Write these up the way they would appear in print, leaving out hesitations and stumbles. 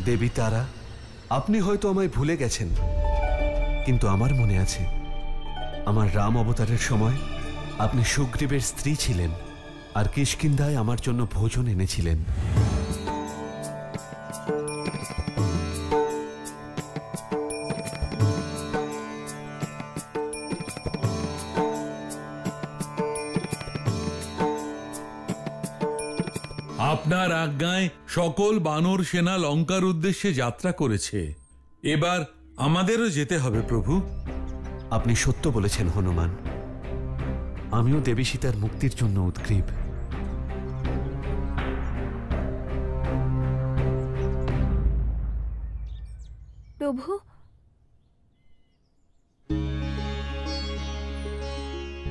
দেবী তারা, আপনি হয়তো আমায় ভুলে গেছেন, কিন্তু আমার মনে আছে আমার রাম অবতারের সময় আপনি সুগ্রীবের স্ত্রী ছিলেন আর কিষ্কিন্ধায় আমার জন্য ভোজন এনেছিলেন। আপনার আজ্ঞায় সকল বানর সেনা লঙ্কার উদ্দেশ্যে যাত্রা করেছে। এবার আমাদেরও যেতে হবে প্রভু। আপনি সত্য বলেছেন হনুমান, আমিও দেবী সীতার মুক্তির জন্য উদ্গ্রীব। প্রভু,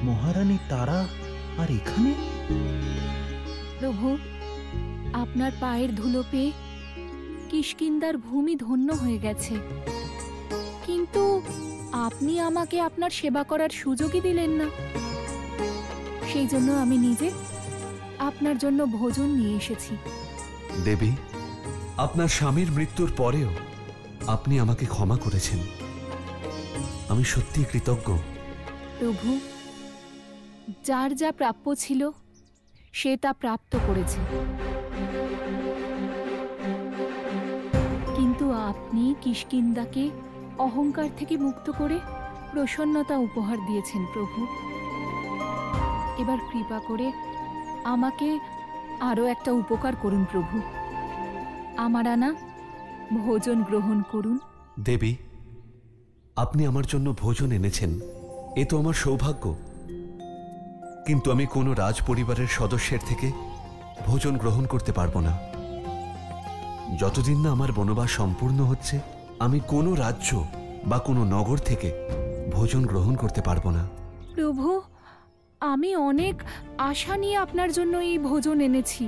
মহারানী তারা আর এখানে? প্রভু, আপনার পায়ের ধুলো পেয়ে কিষ্কিন্ধার ভূমি ধন্য হয়ে গেছে, কিন্তু আপনি আমাকে আপনার সেবা করার সুযোগই দিলেন না। সেই জন্য আমি নিজে আপনার জন্য ভোজন নিয়ে এসেছি। দেবী, আপনার স্বামীর মৃত্যুর পরেও আপনি আমাকে ক্ষমা করেছেন, আমি সত্যি কৃতজ্ঞ। প্রভু, যার যা প্রাপ্য ছিল সে তা প্রাপ্ত করেছে, কিন্তু আপনি কিষ্কিন্ধাকে অহংকার থেকে মুক্ত করে প্রসন্নতা উপহার দিয়েছেন প্রভু। এবার কৃপা করে আমাকে আরও একটা উপকার করুন প্রভু, আমার আনা ভোজন গ্রহণ করুন। দেবী, আপনি আমার জন্য ভোজন এনেছেন, এ তো আমার সৌভাগ্য, কিন্তু আমি কোনো রাজ পরিবারের সদস্যের থেকে ভোজন গ্রহণ করতে পারবো না। যতদিন না আমার বনবাস সম্পূর্ণ হচ্ছে, আমি কোনো রাজ্য বা কোনো নগর থেকে ভোজন গ্রহণ করতে পারবো না। প্রভু, আমি অনেক আশা নিয়ে আপনার জন্য এই ভোজন এনেছি,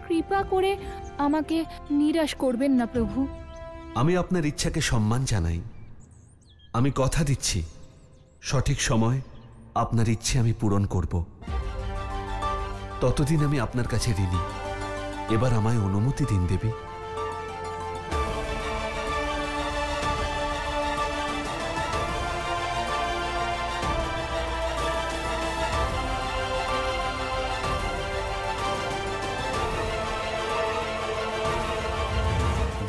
কৃপা করে আমাকে নিরাশ করবেন না প্রভু। আমি আপনার ইচ্ছাকে সম্মান জানাই, আমি কথা দিচ্ছি সঠিক সময় আপনার ইচ্ছে আমি পূরণ করব। ততদিন আমি আপনার কাছে ঋণী। এবার আমায় অনুমতি দিন দেবী।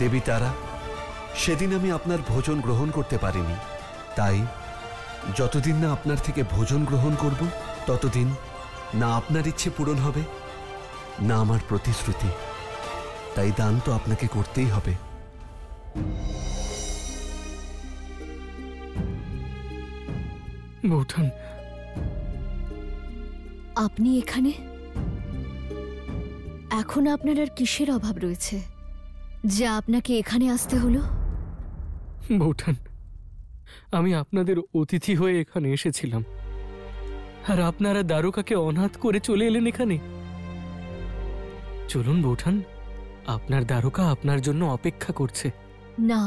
দেবী তারা, সেদিন আমি আপনার ভোজন গ্রহণ করতে পারিনি, তাই যতদিন না আপনার থেকে ভোজন গ্রহণ করব, ততদিন না আপনার ইচ্ছে পূরণ হবে না আমার প্রতিশ্রুতি। তাই দান তো আপনাকে করতেই হবে। বৌঠান, আপনি এখানে? এখন আপনার আর কিসের অভাব রয়েছে যে আপনাকে এখানে আসতে হলো? বৌঠান, আমি আপনাদের অতিথি হয়ে এখানে এসেছিলাম, আর আপনারা দ্বারকাকে অনাথ করে চলে এলেন এখানে। চলুন বৌঠান, আপনার দ্বারকা আপনার জন্য অপেক্ষা করছে। না,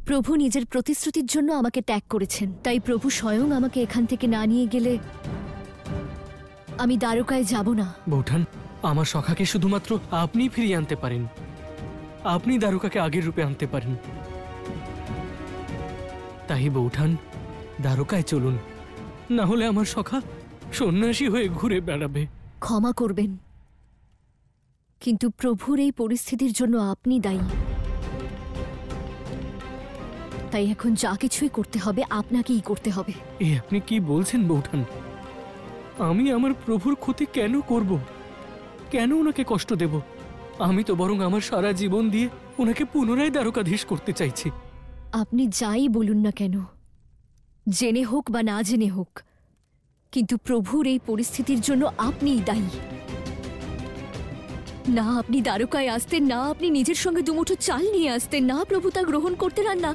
প্রভু নিজের প্রতিশ্রুতির জন্য আমাকে ত্যাগ করেছেন, তাই প্রভু স্বয়ং আমাকে এখান থেকে না নিয়ে গেলে আমি দ্বারকায় যাব না। বৌঠান, আমার সখাকে শুধুমাত্র আপনি ফিরিয়ে আনতে পারেন, আপনি দ্বারকাকে আগের রূপে আনতে পারেন। তাই বৌঠান, দ্বারকায় চলুন, না হলে আমার সখা সন্ন্যাসী হয়ে ঘুরে বেড়াবে। ক্ষমা করবেন, কিন্তু প্রভুর এই পরিস্থিতির জন্য আপনি দায়ী। তাই এখন যা কিছুই করতে হবে আপনাকেই করতে হবে। আপনি কি বলছেন বৌঠান? আমি আমার প্রভুর ক্ষতি কেন করব? কেন ওনাকে কষ্ট দেব? আমি তো বরং আমার সারা জীবন দিয়ে ওনাকে পুনরায় দ্বারকাধীশ করতে চাইছি। আপনি যাই বলুন না কেন, জেনে হোক বা না জেনে হোক, কিন্তু প্রভুর এই পরিস্থিতির জন্য আপনিই দায়ী। না আপনি দ্বারকায় আসতেন, না আপনি নিজের সঙ্গে দুমুঠো চাল নিয়ে আসতেন, না প্রভু তা গ্রহণ করতেন, আর না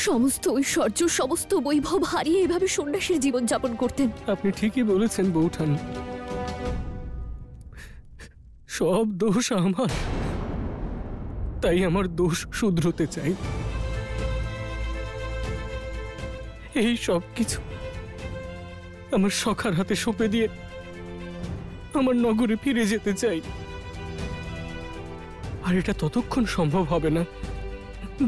সমস্ত ঐশ্বর্য, সমস্ত বৈভব হারিয়ে এভাবে সন্ন্যাসীর জীবন যাপন করতেন। আপনি ঠিকই বলেছেন বৌঠান, সব দোষ আমার, তাই আমার দোষ শুধরোতে চাই। এই সব কিছু আমার সখার হাতে সঁপে দিয়ে আমার নগরে ফিরে যেতে চাই। আর এটা ততক্ষণ সম্ভব হবে না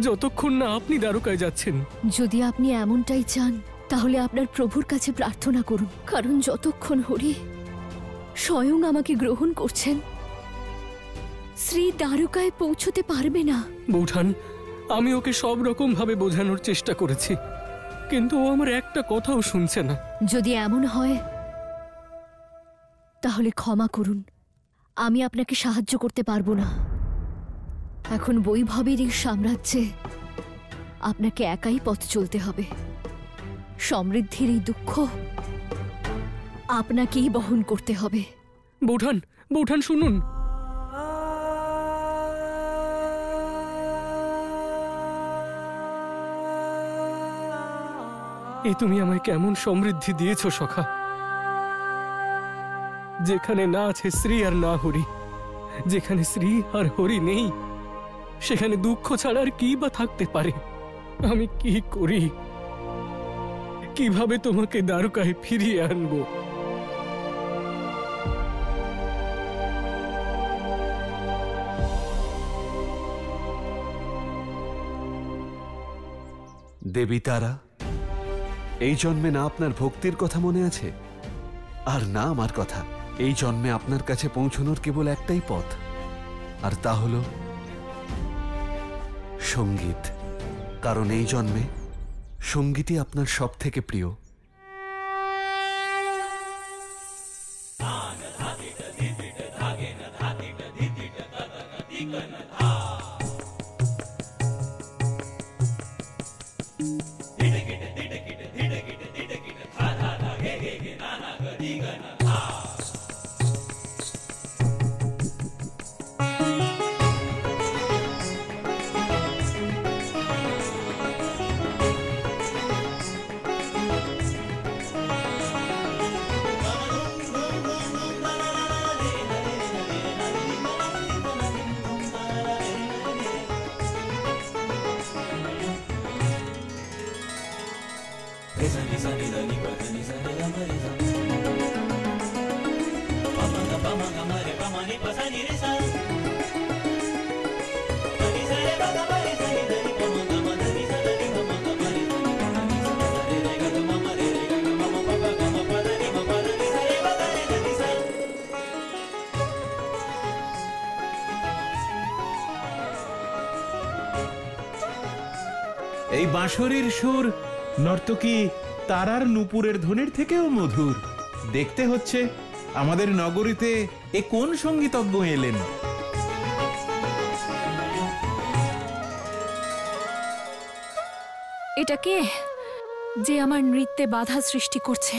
যতক্ষণ না আপনি দ্বারকায় যাচ্ছেন। যদি আপনি এমনটাই চান তাহলে আপনার প্রভুর কাছে প্রার্থনা করুন, কারণ যতক্ষণ হরি স্বয়ং আমাকে গ্রহণ করছেন শ্রী দ্বারকায় পৌঁছতে পারবে না। বৌঠান, আমি ওকে সব রকম ভাবে বোঝানোর চেষ্টা করেছি, কিন্তু ও আমার একটা কথাও শুনছে না। যদি এমন হয় তাহলে ক্ষমা করুন, আমি আপনাকে সাহায্য করতে পারবো না। এখন বৈভবের এই সাম্রাজ্যে আপনাকে একাই পথ চলতে হবে। সমৃদ্ধির এই দুঃখ আপনাকেই বহন করতে হবে। বৌঠান, বৌঠান শুনুন। এ তুমি আমায় কেমন সমৃদ্ধি দিয়েছ সখা, যেখানে না আছে শ্রী আর না হরি। যেখানে শ্রী আর হরি নেই সেখানে দুঃখ ছাড়া আর কি বা থাকতে পারে। আমি কি করি, কিভাবে তোমাকে দ্বারকায় ফিরিয়ে আনবো? দেবী তারা, এই জন্মে না আপনার ভক্তির কথা মনে আছে আর না আমার কথা। এই জন্মে আপনার কাছে পৌঁছানোর কেবল একটাই পথ, আর তা হল সঙ্গীত। কারণ এই জন্মে সঙ্গীতই আপনার সব থেকে প্রিয়। এই বাঁশরীর সুর নর্তকী তারার নূপুরের ধ্বনির থেকেও মধুর। দেখতে হচ্ছে আমাদের নগরীতে এ কোন সঙ্গীতজ্ঞ এলেন। এটা কে যে আমার নৃত্যে বাধা সৃষ্টি করছে?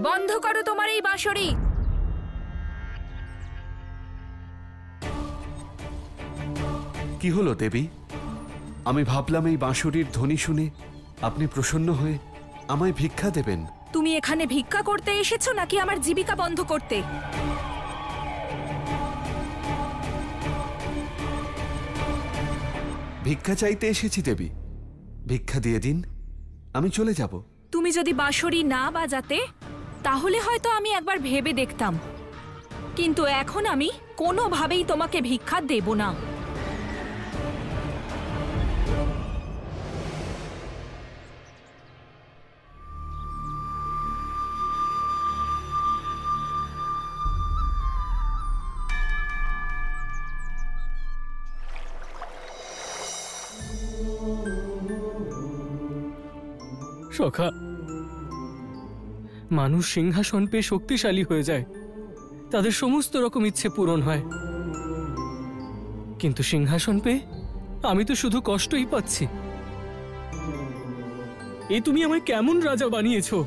বন্ধ করো তোমার এই বাঁশরি। কি হলো দেবী? আমি ভাবলাম এই বাঁশুরির ধ্বনি শুনে আপনি প্রসন্ন হয়ে আমায় ভিক্ষা দেবেন। তুমি এখানে ভিক্ষা করতে এসেছো নাকি আমার জীবিকা বন্ধ করতে? ভিক্ষা চাইতে এসেছি দেবী, ভিক্ষা দিয়ে দিন, আমি চলে যাব। তুমি যদি বাঁশরি না বাজাতে তাহলে হয়তো আমি একবার ভেবে দেখতাম, কিন্তু এখন আমি কোনোভাবেই তোমাকে ভিক্ষা দেব না। সখা, মানুষ সিংহাসন পেয়ে শক্তিশালী হয়ে যায়, তাদের সমস্ত রকম ইচ্ছে পূরণ হয়। কিন্তু সিংহাসন পেয়ে আমি তো শুধু কষ্টই পাচ্ছি। এই তুমি আমায় কেমন রাজা বানিয়েছো?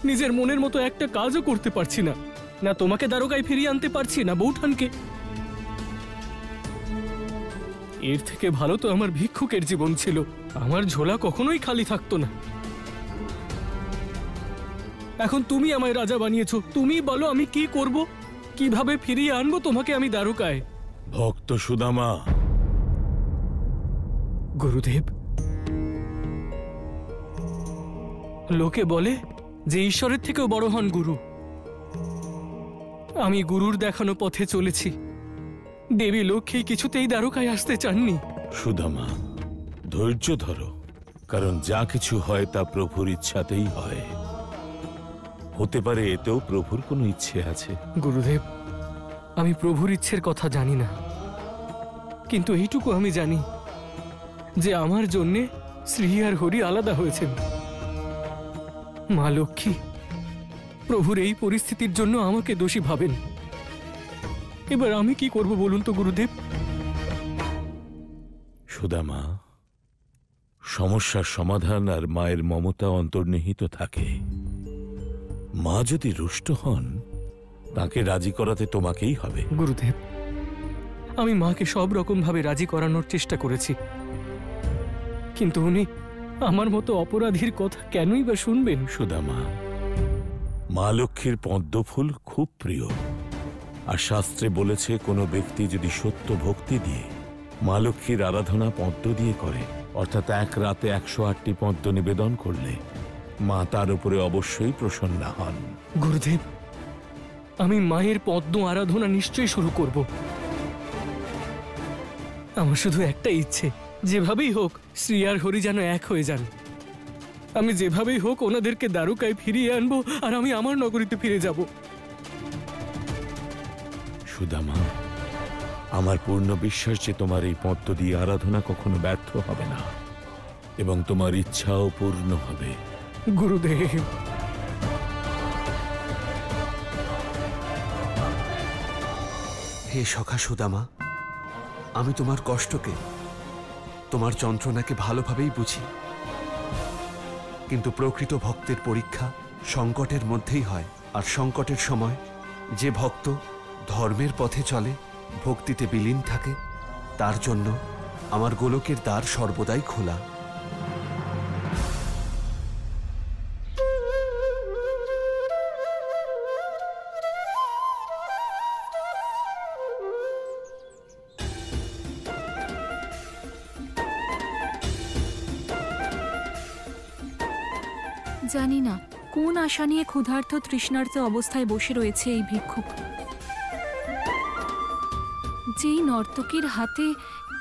নিজের মনের মতো একটা কাজও করতে পারছি না, না তোমাকে দ্বারকায় ফিরিয়ে আনতে পারছি, না বৌঠানকে। এর থেকে ভালো তো আমার ভিক্ষুকের জীবন ছিল, আমার ঝোলা কখনোই খালি থাকতো না। এখন তুমি আমায় রাজা বানিয়েছো, তুমি বলো আমি কি করব, কিভাবে ফিরিয়ে আনবো তোমাকে আমি দ্বারকায়? ভক্ত সুদামা, গুরুদেব, লোকে বলে যে ঈশ্বরের থেকেও বড় হন গুরু। আমি গুরুর দেখানো পথে চলেছি। দেবী লক্ষ্মী কিছুতেই দ্বারকায় আসতে চাননি। সুদামা, ধৈর্য ধরো, কারণ যা কিছু হয় তা প্রভুর ইচ্ছাতেই হয়। হতে পারে এতেও প্রভুর কোনো ইচ্ছে আছে। গুরুদেব, আমি প্রভুর ইচ্ছের কথা জানি না, কিন্তু এইটুকু আমি জানি যে আমার জন্যে শ্রী আর হরি আলাদা হয়েছেন। মা লক্ষ্মী প্রভুর এই পরিস্থিতির জন্য আমাকে দোষী ভাবেন। এবার আমি কি করব বলুন তো গুরুদেব? সুদামা, সমস্যার সমাধান আর মায়ের মমতা অন্তর্নিহিত থাকে। মা যদি রুষ্ট হন, তাকে রাজি করাতে তোমাকেই হবে। গুরুদেব, আমি মাকে সব রকম ভাবে রাজি করানোর চেষ্টা করেছি, কিন্তু উনি আমার মতো অপরাধীর কথা কেনই বা শুনবেন? সুদামা, মা লক্ষ্মীর পদ্মফুল খুব প্রিয়, আর শাস্ত্রে বলেছে কোনো ব্যক্তি যদি সত্য ভক্তি দিয়ে মা লক্ষ্মীর আরাধনা পদ্ম দিয়ে করে, অর্থাৎ এক রাতে 108টি পদ্ম নিবেদন করলে মা তার উপরে অবশ্যই প্রসন্না হন। গুরুদেব, আমি মায়ের পদ্ম আরাধনা নিশ্চয়ই শুরু করব। আমার শুধু একটা ইচ্ছে, যেভাবেই হোক শ্রী আর হরি যেন এক হয়ে যান। আমি যেভাবেই হোক ওনাদেরকে দ্বারকায় ফিরিয়ে আনবো, আর আমি আমার নগরীতে ফিরে যাব। সুদামা, আমার পূর্ণ বিশ্বাস যে তোমার এই পদ্ম দিয়ে আরাধনা কখনো ব্যর্থ হবে না, এবং তোমার ইচ্ছাও পূর্ণ হবে। গুরুদেব, হে সখা সুদামা, আমি তোমার কষ্টকে, তোমার যন্ত্রণাকে ভালোভাবেই বুঝি, কিন্তু প্রকৃত ভক্তের পরীক্ষা সংকটের মধ্যেই হয়। আর সংকটের সময় যে ভক্ত ধর্মের পথে চলে, ভক্তিতে বিলীন থাকে, তার জন্য আমার গোলকের দ্বার সর্বদাই খোলা। জানি না কোন আশা নিয়ে ক্ষুধার্ত তৃষ্ণার্ত অবস্থায় বসে রয়েছে এই ভিক্ষুক। যেই নর্তকীর হাতে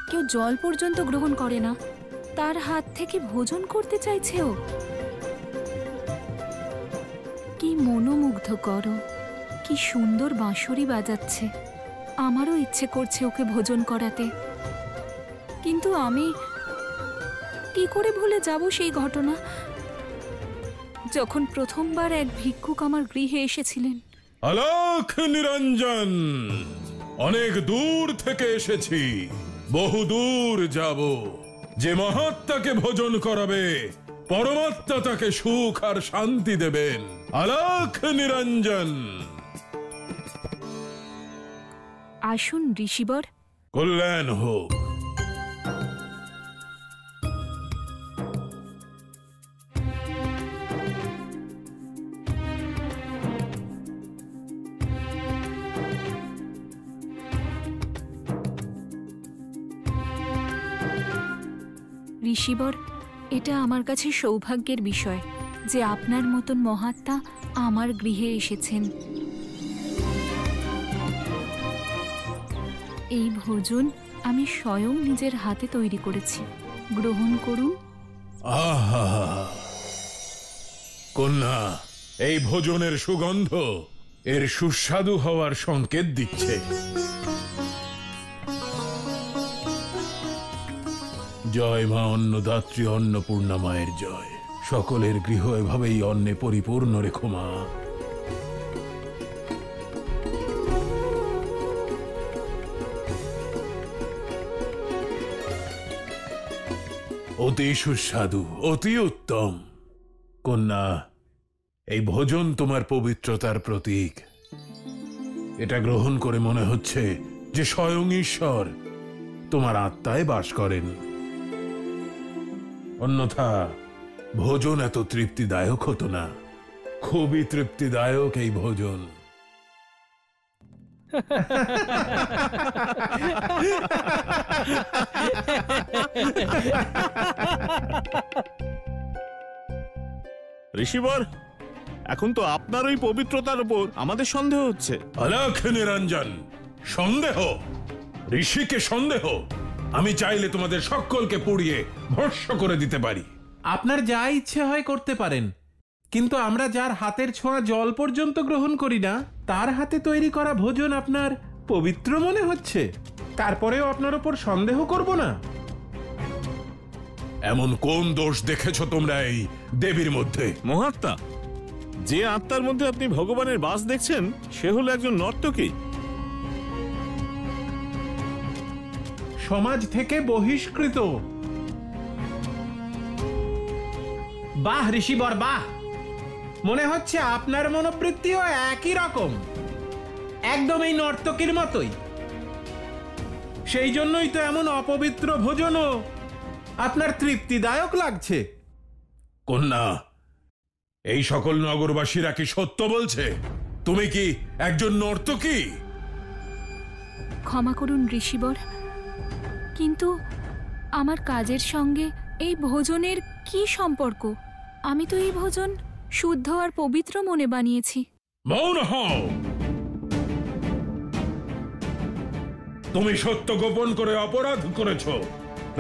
কেউ জল পর্যন্ত গ্রহণ করে না, তার হাত থেকে ভোজন করতে চাইছে ও। কি মনোমুগ্ধকর, কি সুন্দর বাঁশরি বাজাচ্ছে। আমারও ইচ্ছে করছে ওকে ভোজন করাতে, কিন্তু আমি কি করে ভুলে যাব সেই ঘটনা যখন প্রথমবার এক ভিক্ষুক আমার গৃহে এসেছিলেন। আলোক নিরঞ্জন, অনেক দূর থেকে এসেছি, বহু দূর যাব। যে মহাত্মাকে ভোজন করাবে, পরমাত্মা তাকে সুখ আর শান্তি দেবেন। আলোক নিরঞ্জন, আসুন ঋষিবর। কল্যাণ হোক। ঋষিবর, এটা আমার কাছে সৌভাগ্যের বিষয় যে আপনার মতন মহাত্মা আমার গৃহে এসেছেন। এই ভোজন আমি স্বয়ং নিজের হাতে তৈরি করেছি, গ্রহণ করুন। আহা, কন্যা, এই ভোজনের সুগন্ধ এর সুস্বাদু হওয়ার সংকেত দিচ্ছে। জয় মা অন্নদাত্রী অন্নপূর্ণা মায়ের জয়। সকলের গৃহ এভাবেই অন্নে পরিপূর্ণ রেখো মা। অতি সুস্বাদু, অতি উত্তম। কন্যা, এই ভোজন তোমার পবিত্রতার প্রতীক। এটা গ্রহণ করে মনে হচ্ছে যে স্বয়ং ঈশ্বর তোমার আত্মায় বাস করেন। অন্যথা ভোজন এত তৃপ্তিদায়ক হতো না। খুবই তৃপ্তিদায়ক এই ভোজন। ঋষিবর, এখন তো আপনার ওই পবিত্রতার উপর আমাদের সন্দেহ হচ্ছে। অলখ নিরঞ্জন, সন্দেহ? ঋষিকে সন্দেহ? আমি চাইলে তোমাদের সকলকে পুড়িয়ে ভস্ম করে দিতে পারি। আপনার যা ইচ্ছে হয় করতে পারেন, কিন্তু আমরা যার হাতের ছোঁয়া জল পর্যন্ত গ্রহণ করি না, তার হাতে তৈরি করা ভোজন আপনার পবিত্র মনে হচ্ছে। তারপরেও আপনার ওপর সন্দেহ করব না। এমন কোন দোষ দেখেছ তোমরা এই দেবীর মধ্যে? মহাত্মা, যে আত্মার মধ্যে আপনি ভগবানের বাস দেখছেন সে হলো একজন নর্তকী। সমাজ থেকে বহিষ্কৃত। বাহ ঋষিবর, বাহ! মনে হচ্ছে আপনার মনোবৃত্তিও একই রকম, একদম এই নর্তকীর মতোই। সেই জন্যই তো এমন অপবিত্র ভোজনও আপনার তৃপ্তিদায়ক লাগছে। কন্যা, এই সকল নগরবাসীরা কি সত্য বলছে? তুমি কি একজন নর্তকী? ক্ষমা করুন ঋষিবর, কিন্তু আমার কাজের সঙ্গে এই ভোজনের কি সম্পর্ক? আমি তো এই ভোজন শুদ্ধ আর পবিত্র মনে বানিয়েছি। মৌন হও! তুমি সত্য গোপন করে অপরাধ করেছ,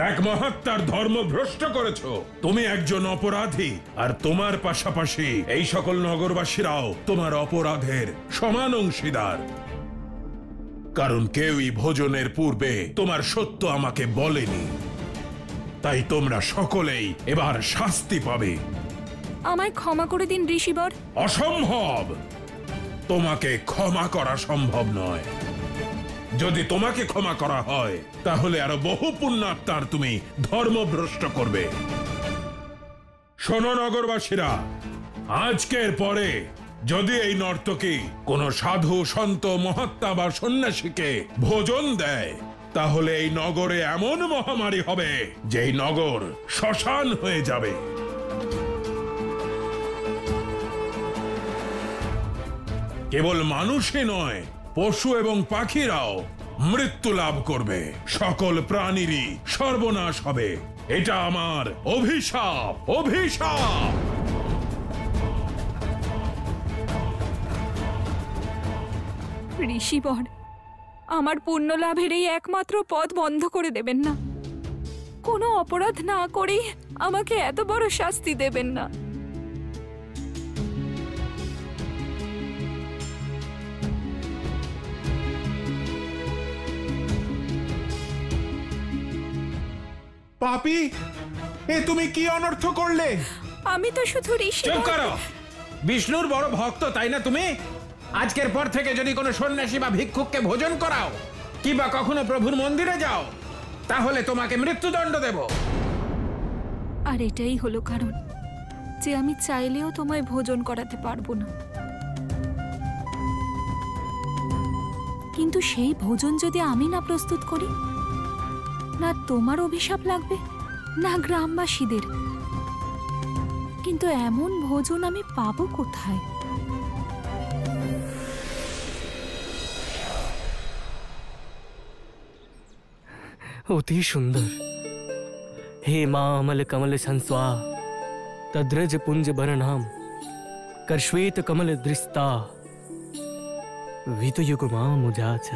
এক মহাত্মার ধর্ম ভ্রষ্ট করেছ। তুমি একজন অপরাধী, আর তোমার পাশাপাশি এই সকল নগরবাসীরাও তোমার অপরাধের সমান অংশীদার। কারণ কেউই ভোজনের পূর্বে তোমার সত্য আমাকে বলেনি। তাই তোমরা সকলেই এবার শাস্তি পাবে। আমায় ক্ষমা করে দিন ঋষিবর। অসম্ভব! তোমাকে ক্ষমা করা সম্ভব নয়। যদি তোমাকে ক্ষমা করা হয় তাহলে আরো বহু পুণ্যাত্মার তুমি ধর্মভ্রষ্ট করবে। শোনো নগরবাসীরা, আজকের পরে যদি এই নর্তকী কোনো সাধু, সন্ত, মহাত্মা বা সন্ন্যাসীকে ভোজন দেয়, তাহলে এই নগরে এমন মহামারী হবে যে এই নগর শ্মশান হয়ে যাবে। কেবল মানুষই নয়, পশু এবং পাখিরাও মৃত্যু লাভ করবে। সকল প্রাণীরই সর্বনাশ হবে। এটা আমার অভিশাপ, অভিশাপ। ঋষিবর, আমার পুণ্য লাভের এই একমাত্র পথ বন্ধ করে দেবেন না। কোনো অপরাধ না করেই আমাকে এত বড় শাস্তি দেবেন না। পাপী, এ তুমি কি অনর্থ করলে? আমি তো শুধু চুপ ঋষিবর। করো! বিষ্ণুর বড় ভক্ত, তাই না তুমি? আজকের পর থেকে যদি কোনো সন্ন্যাসী বা ভিক্ষুককে ভোজন করাও, কিংবা কখনো প্রভুর মন্দিরে যাও, তাহলে তোমাকে মৃত্যুদণ্ড দেব। আর এটাই হলো কারণ যে আমি চাইলেও তোমায় ভোজন করাতে পারবো না। কিন্তু সেই ভোজন যদি আমি না প্রস্তুত করি, না তোমার অভিশাপ লাগবে না গ্রামবাসীদের। কিন্তু এমন ভোজন আমি পাবো কোথায়? অতি সুন্দর। हे माँ अमल कमल संस्वा तद्रज पुंज बरनाम कर श्वेत कमल दृष्टा वितयुग माँ मुझाच।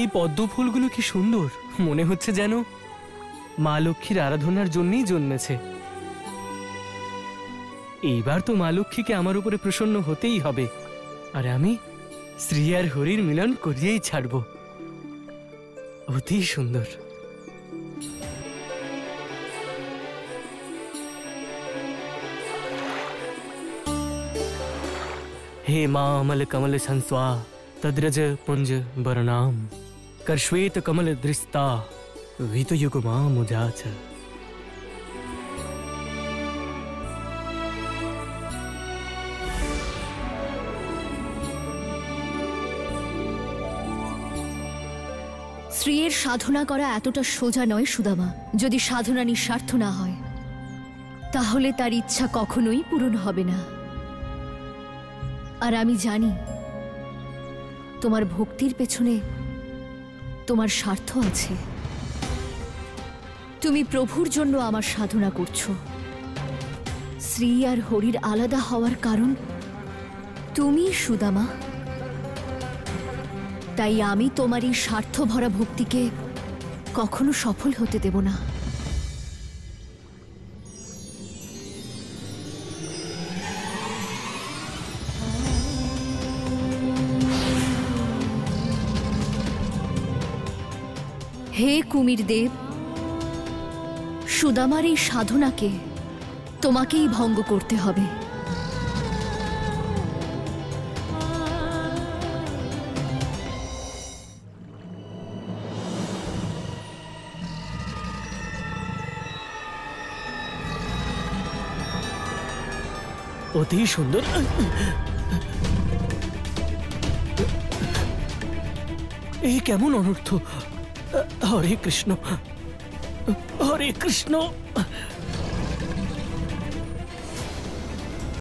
এই পদ্ম ফুলগুলো কি সুন্দর! মনে হচ্ছে যেন মা লক্ষ্মীর আরাধনার জন্যই জন্মেছে। এইবার তো মা লক্ষ্মীকে আমার উপরে প্রসন্ন হতেই হবে, আর আমি শ্রী আর হরির মিলন করিয়েই ছাড়ব। অতি সুন্দর। हे मामल कमल संस्वा तद्रज पुंज बरनाम करश्वेत कमल दृष्टा वीतयुगमा मुजाच। স্ত্রীর সাধনা করা এতটা সোজা নয় সুদামা। যদি সাধনা নিঃস্বার্থ না হয় তাহলে তার ইচ্ছা কখনোই পূরণ হবে না। আর আমি জানি তোমার ভক্তির পেছনে তোমার স্বার্থ আছে। তুমি প্রভুর জন্য আমার সাধনা করছো। শ্রী আর হরির আলাদা হওয়ার কারণ তুমি সুদামা। তাই আমি তোমার এই স্বার্থভরা ভক্তিকে কখনো সফল হতে দেব না। হে কুমির দেব, সুদামার এই সাধনাকে তোমাকেই ভঙ্গ করতে হবে। অতি সুন্দর। এই কেমন অনর্থ! হরে কৃষ্ণ, হরে কৃষ্ণ।